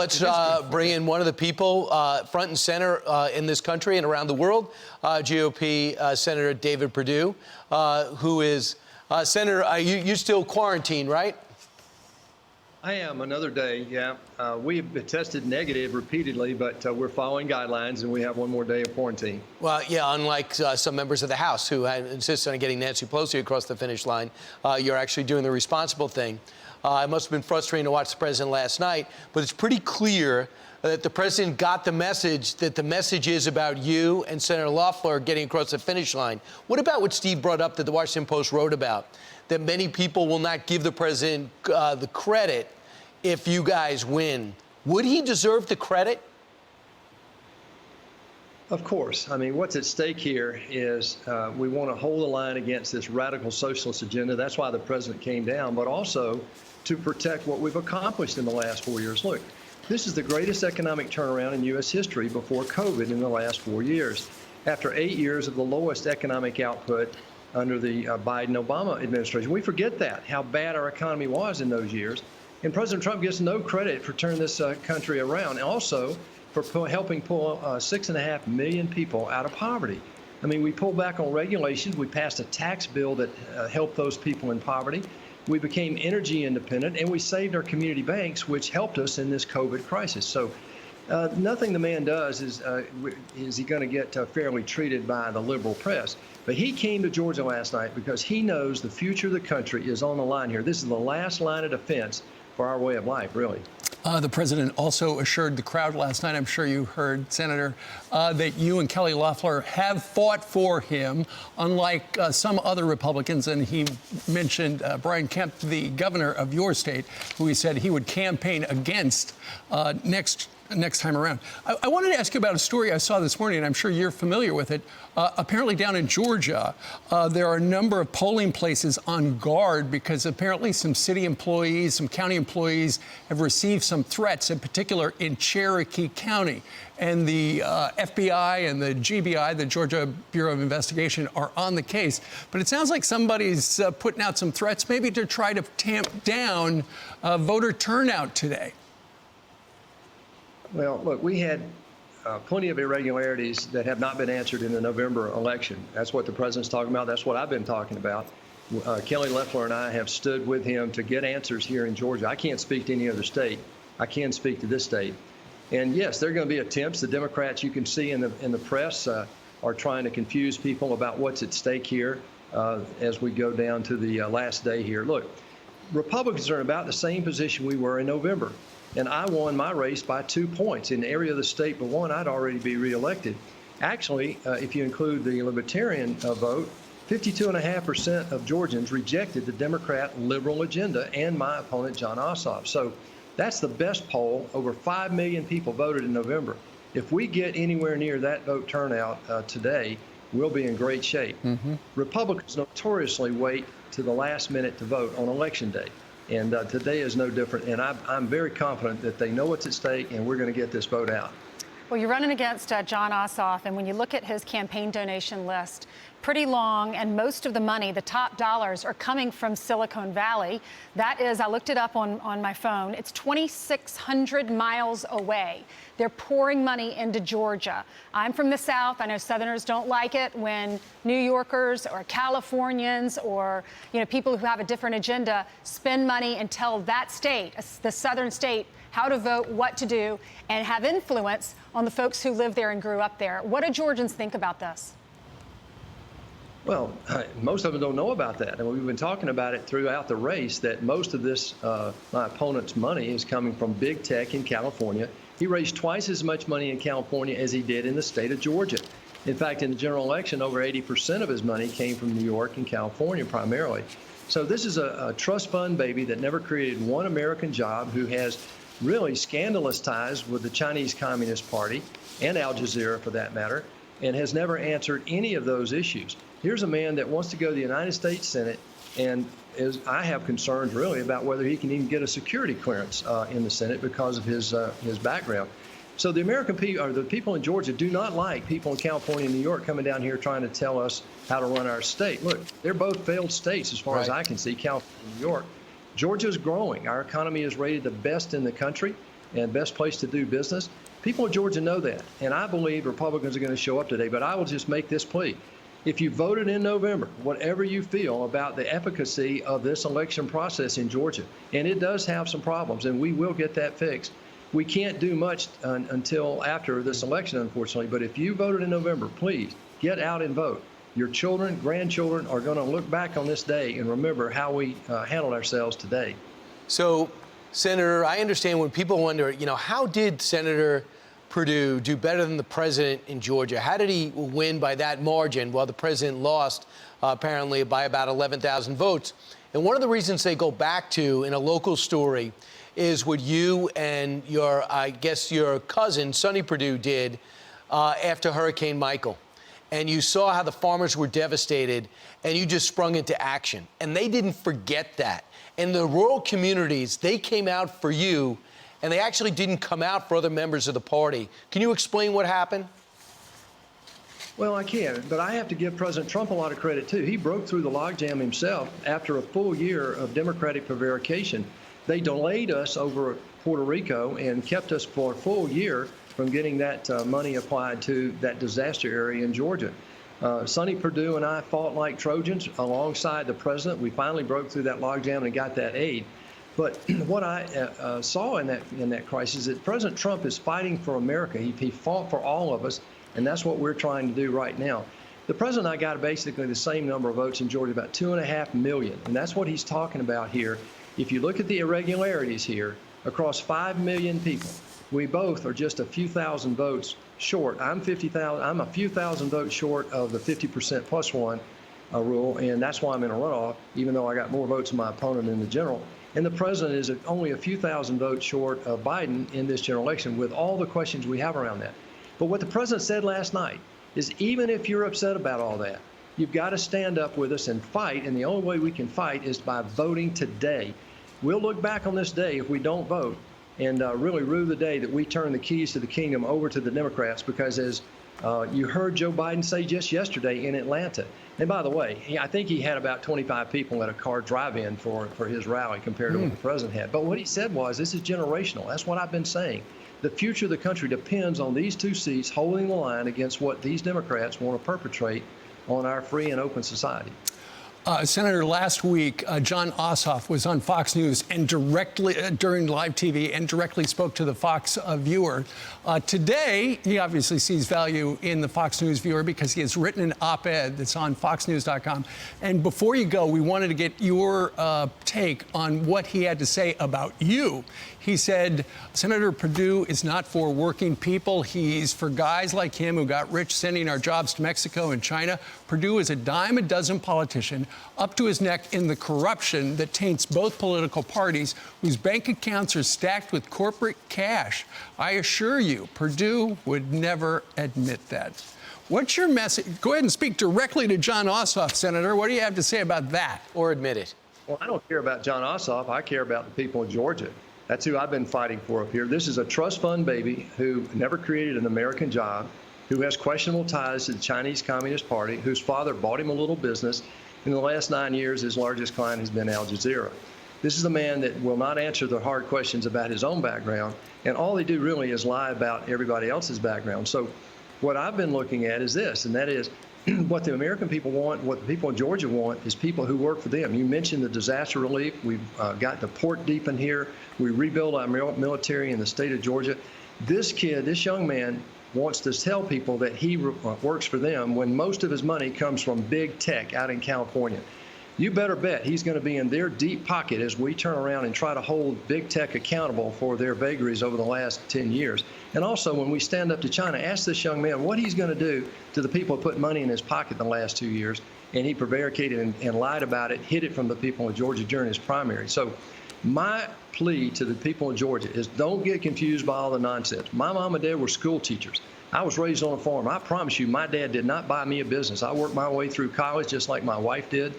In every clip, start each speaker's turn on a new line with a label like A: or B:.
A: let's bring in one of the people front and center in this country and around the world, GOP Senator David Perdue, who is, Senator, you still quarantined, right?
B: I am, another day, yeah. We've been tested negative repeatedly, but we're following guidelines, and we have one more day of quarantine.
A: Well, yeah, unlike some members of the House who insist on getting Nancy Pelosi across the finish line, you're actually doing the responsible thing. It must have been frustrating to watch the president last night, but it's pretty clear that the president got the message that the message is about you and Senator Loeffler getting across the finish line. What about what Steve brought up that the Washington Post wrote about, that many people will not give the president the credit if you guys win? Would he deserve the credit?
B: Of course. I mean, what's at stake here is we want to hold the line against this radical socialist agenda. That's why the president came down, but also to protect what we've accomplished in the last 4 years. Look, this is the greatest economic turnaround in U.S. history before COVID in the last 4 years. After 8 years of the lowest economic output under the Biden-Obama administration. We forget that, how bad our economy was in those years. And President Trump gets no credit for turning this country around, and also for helping pull 6.5 million people out of poverty. I mean, we pulled back on regulations. We passed a tax bill that helped those people in poverty. We became energy independent, and we saved our community banks, which helped us in this COVID crisis. So nothing the man does is he going to get fairly treated by the liberal press. But he came to Georgia last night because he knows the future of the country is on the line here. This is the last line of defense for our way of life, really.
C: The president also assured the crowd last night, I'm sure you heard, Senator, that you and Kelly Loeffler have fought for him, unlike some other Republicans. And he mentioned Brian Kemp, the governor of your state, who he said he would campaign against next time around. I wanted to ask you about a story I saw this morning, and I'm sure you're familiar with it. Apparently down in Georgia, there are a number of polling places on guard because apparently some city employees, some county employees have received some threats, in particular in Cherokee County. And the FBI and the GBI, the Georgia Bureau of Investigation, are on the case. But it sounds like somebody's putting out some threats, maybe to try to tamp down voter turnout today.
B: Well, look, we had plenty of irregularities that have not been answered in the November election. That's what the president's talking about. That's what I've been talking about. Kelly Loeffler and I have stood with him to get answers here in Georgia. I can't speak to any other state. I can speak to this state. And yes, there are going to be attempts. The Democrats, you can see in the press, are trying to confuse people about what's at stake here as we go down to the last day here. Look, Republicans are in about the same position we were in November. And I won my race by 2 points. In the area of the state but one, I'd already be reelected. Actually, if you include the Libertarian vote, 52.5% of Georgians rejected the Democrat liberal agenda and my opponent, Jon Ossoff. So that's the best poll. Over 5 million people voted in November. If we get anywhere near that vote turnout today, we'll be in great shape. Republicans notoriously wait to the last minute to vote on Election Day. And today is no different. And I'm very confident that they know what's at stake, and we're going to get this vote out.
D: Well, you're running against Jon Ossoff, and when you look at his campaign donation list, pretty long, and most of the money, the top dollars, are coming from Silicon Valley. That is, I looked it up on my phone, it's 2,600 miles away. They're pouring money into Georgia. I'm from the South. I know Southerners don't like it when New Yorkers or Californians or people who have a different agenda spend money and tell that state, the Southern state, how to vote, what to do, and have influence on the folks who live there and grew up there. What do Georgians think about this?
B: Well, most of them don't know about that. And we've been talking about it throughout the race, that most of this, my opponent's money, is coming from big tech in California. He raised twice as much money in California as he did in the state of Georgia. In fact, in the general election, over 80% of his money came from New York and California primarily. So this is a trust fund baby that never created one American job, who has really scandalous ties with the Chinese Communist Party and Al Jazeera, for that matter, and has never answered any of those issues. Here's a man that wants to go to the United States Senate, and I have concerns really about whether he can even get a security clearance in the Senate because of his background. So the American people, or the people in Georgia, do not like people in California and New York coming down here trying to tell us how to run our state. Look, they're both failed states as far as I can see, California and New York. Georgia is growing. Our economy is rated the best in the country. and best place to do business. People in Georgia know that, and I believe Republicans are going to show up today. But I will just make this plea. If you voted in November, whatever you feel about the efficacy of this election process in Georgia, and it does have some problems, and we will get that fixed. We can't do much until after this election, unfortunately. But if you voted in November, please get out and vote. Your children, grandchildren are going to look back on this day and remember how we handled ourselves today.
A: So, Senator, I understand when people wonder, how did Senator Perdue do better than the president in Georgia? How did he win by that margin while the president lost apparently by about 11,000 votes? And one of the reasons they go back to in a local story is what you and your cousin, Sonny Perdue, did after Hurricane Michael. And you saw how the farmers were devastated, and you just sprung into action. And they didn't forget that. In the rural communities, they came out for you, and they actually didn't come out for other members of the party. Can you explain what happened?
B: Well, I can, but I have to give President Trump a lot of credit, too. He broke through the logjam himself after a full year of Democratic prevarication. They delayed us over Puerto Rico and kept us for a full year from getting that money applied to that disaster area in Georgia. Sonny Perdue and I fought like Trojans alongside the president. We finally broke through that logjam and got that aid. But what I saw in that crisis is that President Trump is fighting for America. He fought for all of us, and that's what we're trying to do right now. The president and I got basically the same number of votes in Georgia, about 2.5 million, and that's what he's talking about here. If you look at the irregularities here, across 5 million people, we both are just a few thousand votes short. I'm a few thousand votes short of the 50% plus one rule, and that's why I'm in a runoff, even though I got more votes than my opponent in the general. And the president is only a few thousand votes short of Biden in this general election with all the questions we have around that. But what the president said last night is even if you're upset about all that, you've got to stand up with us and fight, and the only way we can fight is by voting today. We'll look back on this day if we don't vote and really rue the day that we turn the keys to the kingdom over to the Democrats, because as you heard Joe Biden say just yesterday in Atlanta, and by the way, I think he had about 25 people at a car drive-in for his rally compared to what the president had. But what he said was, this is generational. That's what I've been saying. The future of the country depends on these two seats holding the line against what these Democrats want to perpetrate on our free and open society.
C: Senator, last week, John Ossoff was on Fox News and directly during live TV and directly spoke to the Fox viewer. Today, he obviously sees value in the Fox News viewer because he has written an op-ed that's on foxnews.com. And before you go, we wanted to get your take on what he had to say about you. He said, Senator Perdue is not for working people. He's for guys like him who got rich sending our jobs to Mexico and China. Perdue is a dime a dozen politician up to his neck in the corruption that taints both political parties, whose bank accounts are stacked with corporate cash. I assure you, Perdue would never admit that. What's your message? Go ahead and speak directly to John Ossoff, Senator. What do you have to say about that?
A: Or admit it?
B: Well, I don't care about John Ossoff. I care about the people of Georgia. That's who I've been fighting for up here. This is a trust fund baby who never created an American job, who has questionable ties to the Chinese Communist Party, whose father bought him a little business. In the last 9 years, his largest client has been Al Jazeera. This is a man that will not answer the hard questions about his own background, and all they do really is lie about everybody else's background. So what I've been looking at is this, and that is what the American people want, what the people in Georgia want, is people who work for them. You mentioned the disaster relief. We've got the port deep in here. We rebuild our military in the state of Georgia. This kid, this young man, wants to tell people that he works for them when most of his money comes from big tech out in California. You better bet he's going to be in their deep pocket as we turn around and try to hold big tech accountable for their vagaries over the last 10 years. And also, when we stand up to China, ask this young man what he's going to do to the people who put money in his pocket the last 2 years. And he prevaricated and lied about it, hid it from the people in Georgia during his primary. So my plea to the people in Georgia is don't get confused by all the nonsense. My mom and dad were school teachers. I was raised on a farm. I promise you, my dad did not buy me a business. I worked my way through college just like my wife did.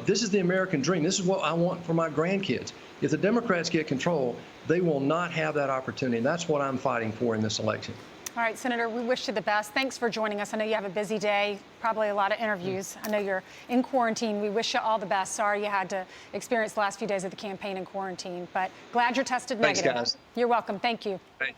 B: This is the American dream. This is what I want for my grandkids. If the Democrats get control, they will not have that opportunity. And that's what I'm fighting for in this election.
D: All right, Senator, we wish you the best. Thanks for joining us. I know you have a busy day, probably a lot of interviews. I know you're in quarantine. We wish you all the best. Sorry you had to experience the last few days of the campaign in quarantine, but glad you're tested negative.
B: Thanks, guys.
D: You're welcome. Thank you.
B: Thanks.